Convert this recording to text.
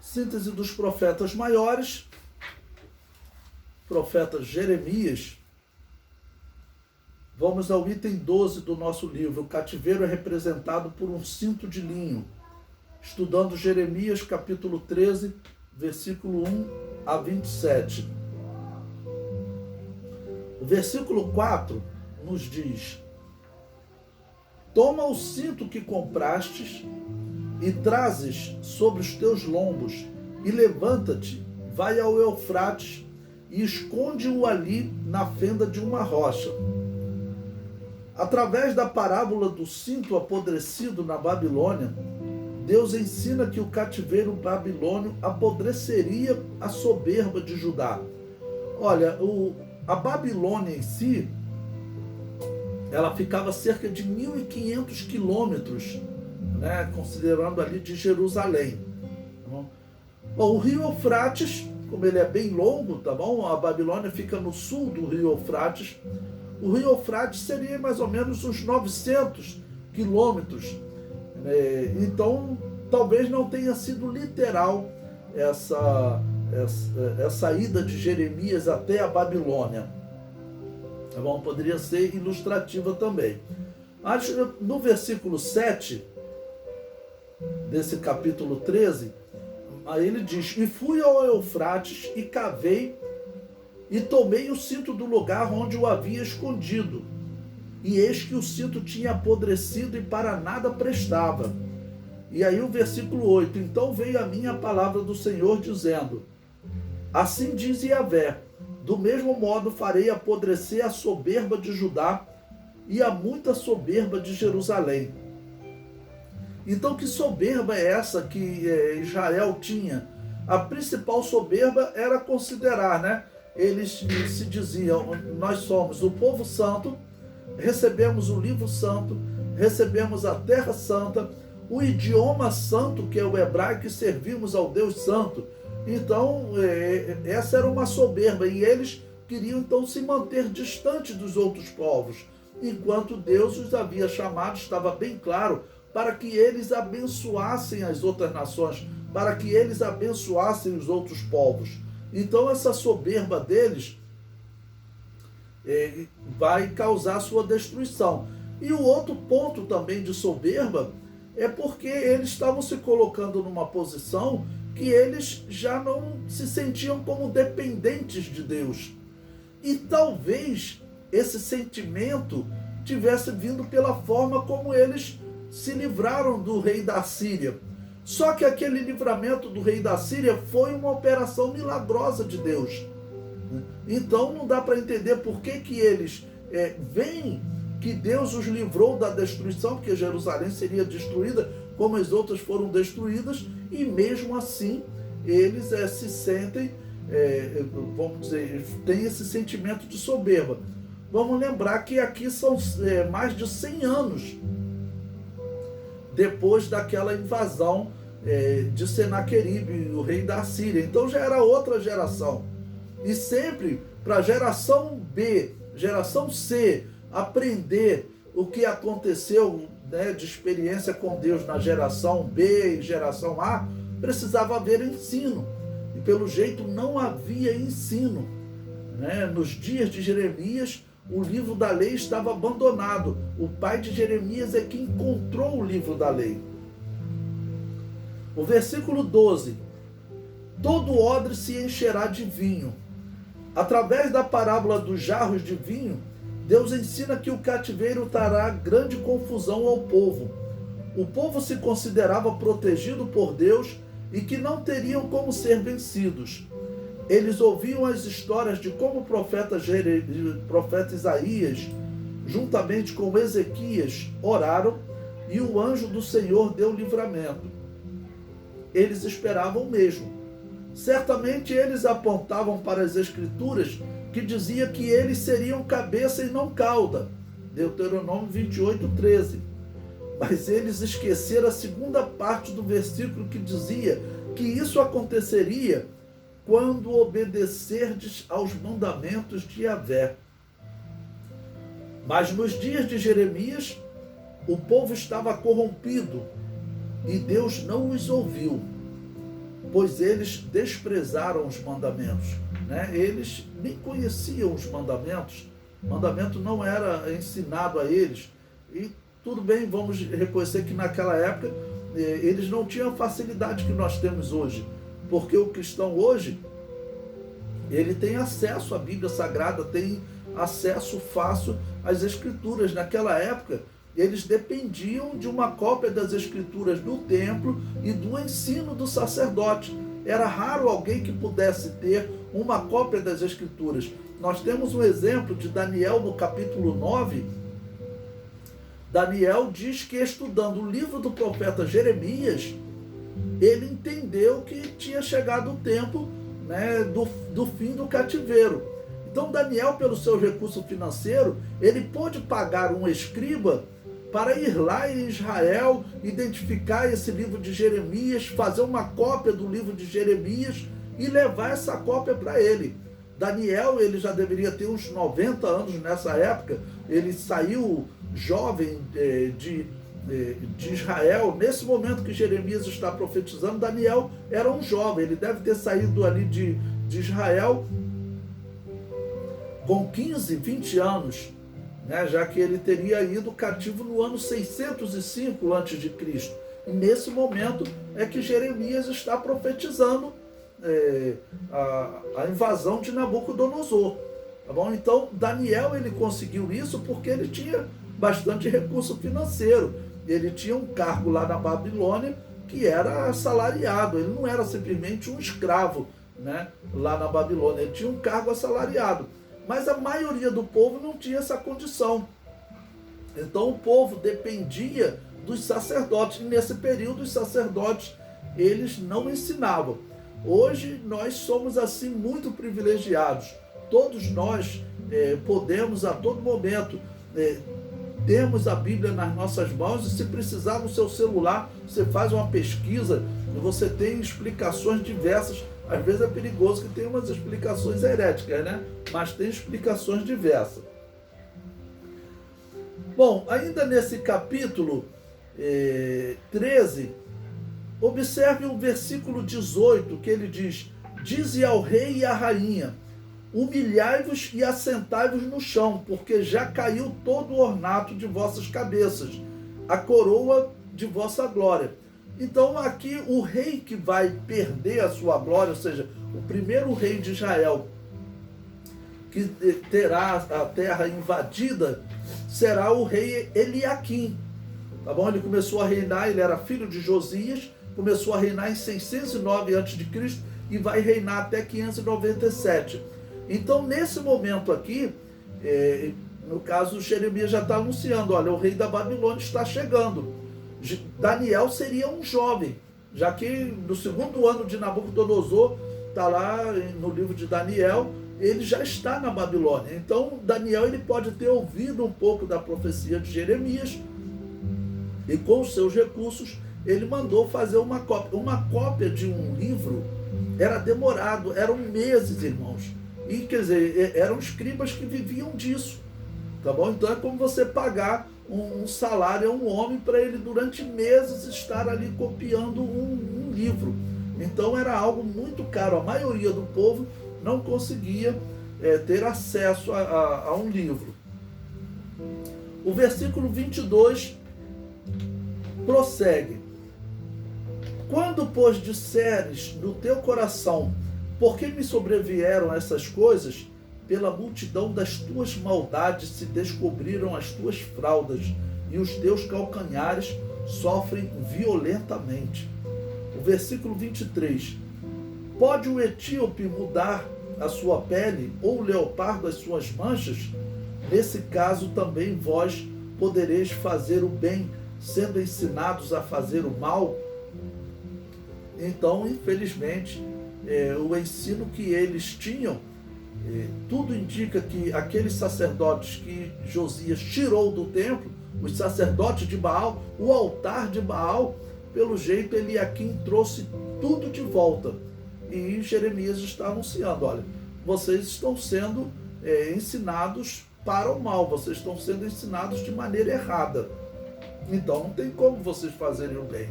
síntese dos profetas maiores, profeta Jeremias. Vamos ao item 12 do nosso livro. O cativeiro é representado por um cinto de linho. Estudando Jeremias, capítulo 13, versículo 1 a 27. O versículo 4 nos diz: toma o cinto que comprastes e trazes sobre os teus lombos, e levanta-te, vai ao Eufrates e esconde-o ali na fenda de uma rocha. Através da parábola do cinto apodrecido na Babilônia, Deus ensina que o cativeiro babilônio apodreceria a soberba de Judá. Olha, a Babilônia em si, ela ficava a cerca de 1.500 quilômetros, né, considerando ali de Jerusalém. Tá bom? Bom, o rio Eufrates, como ele é bem longo, tá bom? A Babilônia fica no sul do rio Eufrates. O rio Eufrates seria mais ou menos uns 900 quilômetros. Então, talvez não tenha sido literal essa ida de Jeremias até a Babilônia. Tá bom? Poderia ser ilustrativa também. Mas no versículo 7 desse capítulo 13, aí ele diz: e fui ao Eufrates e cavei e tomei o cinto do lugar onde o havia escondido. E eis que o cinto tinha apodrecido e para nada prestava. E aí o versículo 8: então veio a mim a palavra do Senhor dizendo: assim diz Yahvé, do mesmo modo farei apodrecer a soberba de Judá e a muita soberba de Jerusalém. Então, que soberba é essa que Israel tinha? A principal soberba era considerar, né? Eles se diziam: nós somos o povo santo, recebemos o livro santo, recebemos a terra santa, o idioma santo, que é o hebraico, e servimos ao Deus santo. Então, essa era uma soberba, e eles queriam então se manter distante dos outros povos, enquanto Deus os havia chamado, estava bem claro, para que eles abençoassem as outras nações, para que eles abençoassem os outros povos. Então, essa soberba deles vai causar sua destruição. E o outro ponto também de soberba é porque eles estavam se colocando numa posição que eles já não se sentiam como dependentes de Deus. E talvez esse sentimento tivesse vindo pela forma como eles se livraram do rei da Síria. Só que aquele livramento do rei da Síria foi uma operação milagrosa de Deus. Então não dá para entender por que eles veem que Deus os livrou da destruição, porque Jerusalém seria destruída como as outras foram destruídas, e mesmo assim eles se sentem, vamos dizer, têm esse sentimento de soberba. Vamos lembrar que aqui são mais de 100 anos depois daquela invasão de Senaqueribe, o rei da Síria. Então já era outra geração. E sempre para a geração B, geração C, aprender o que aconteceu, né, de experiência com Deus na geração B e geração A, precisava haver ensino. E pelo jeito não havia ensino. Né? Nos dias de Jeremias, o livro da lei estava abandonado. O pai de Jeremias é que encontrou o livro da lei. O versículo 12: todo odre se encherá de vinho. Através da parábola dos jarros de vinho, Deus ensina que o cativeiro trará grande confusão ao povo. O povo se considerava protegido por Deus e que não teriam como ser vencidos. Eles ouviam as histórias de como o profeta Isaías, juntamente com Ezequias, oraram e o anjo do Senhor deu livramento. Eles esperavam o mesmo. Certamente eles apontavam para as Escrituras que dizia que eles seriam cabeça e não cauda. Deuteronômio 28:13. Mas eles esqueceram a segunda parte do versículo que dizia que isso aconteceria quando obedecerdes aos mandamentos de Yahvé. Mas nos dias de Jeremias, o povo estava corrompido e Deus não os ouviu. pois eles desprezaram os mandamentos, né? Eles nem conheciam os mandamentos, o mandamento não era ensinado a eles, e tudo bem, vamos reconhecer que naquela época eles não tinham a facilidade que nós temos hoje, porque o cristão hoje, ele tem acesso à Bíblia Sagrada, tem acesso fácil às Escrituras. Naquela época, eles dependiam de uma cópia das Escrituras do templo e do ensino do sacerdote. Era raro alguém que pudesse ter uma cópia das Escrituras. Nós temos um exemplo de Daniel no capítulo 9. Daniel diz que, estudando o livro do profeta Jeremias, ele entendeu que tinha chegado o tempo, né, do fim do cativeiro. Então Daniel, pelo seu recurso financeiro, ele pôde pagar um escriba para ir lá em Israel, identificar esse livro de Jeremias, fazer uma cópia do livro de Jeremias e levar essa cópia para ele. Daniel, ele já deveria ter uns 90 anos nessa época, ele saiu jovem de Israel. Nesse momento que Jeremias está profetizando, Daniel era um jovem, ele deve ter saído ali de Israel com 15, 20 anos, né, já que ele teria ido cativo no ano 605 a.C. E nesse momento é que Jeremias está profetizando a invasão de Nabucodonosor. Tá bom? Então Daniel, ele conseguiu isso porque ele tinha bastante recurso financeiro. Ele tinha um cargo lá na Babilônia que era assalariado, ele não era simplesmente um escravo, né, lá na Babilônia, ele tinha um cargo assalariado. Mas a maioria do povo não tinha essa condição. Então o povo dependia dos sacerdotes. E nesse período os sacerdotes, eles não ensinavam. Hoje nós somos assim muito privilegiados. Todos nós podemos a todo momento, temos a Bíblia nas nossas mãos, e se precisar no seu celular, você faz uma pesquisa e você tem explicações diversas. Às vezes é perigoso que tem umas explicações heréticas, né? Mas tem explicações diversas. Bom, ainda nesse capítulo 13, observe o versículo 18, que ele diz: dize ao rei e à rainha, humilhai-vos e assentai-vos no chão, porque já caiu todo o ornato de vossas cabeças, a coroa de vossa glória. Então aqui o rei que vai perder a sua glória, ou seja, o primeiro rei de Israel que terá a terra invadida, será o rei Eliaquim. Tá bom? Ele começou a reinar, ele era filho de Josias, começou a reinar em 609 a.C. e vai reinar até 597. Então nesse momento aqui, no caso Jeremias já está anunciando, olha, o rei da Babilônia está chegando. Daniel seria um jovem, já que no segundo ano de Nabucodonosor, está lá no livro de Daniel, ele já está na Babilônia. Então Daniel, ele pode ter ouvido um pouco da profecia de Jeremias, e com os seus recursos ele mandou fazer uma cópia. Uma cópia de um livro era demorado, eram meses, irmãos, e quer dizer, eram escribas que viviam disso, tá bom? Então é como você pagar um salário a um homem para ele durante meses estar ali copiando um livro. Então era algo muito caro. A maioria do povo não conseguia ter acesso a um livro. O versículo 22 prossegue: quando, pois, disseres no teu coração, por que me sobrevieram essas coisas? Pela multidão das tuas maldades se descobriram as tuas fraldas, e os teus calcanhares sofrem violentamente. O versículo 23. Pode o etíope mudar a sua pele, ou o leopardo as suas manchas? Nesse caso também vós podereis fazer o bem, sendo ensinados a fazer o mal? Então, infelizmente, o ensino que eles tinham, tudo indica que aqueles sacerdotes que Josias tirou do templo, os sacerdotes de Baal, o altar de Baal, pelo jeito Eliaquim trouxe tudo de volta. E Jeremias está anunciando, olha, vocês estão sendo ensinados para o mal, vocês estão sendo ensinados de maneira errada. Então não tem como vocês fazerem o bem.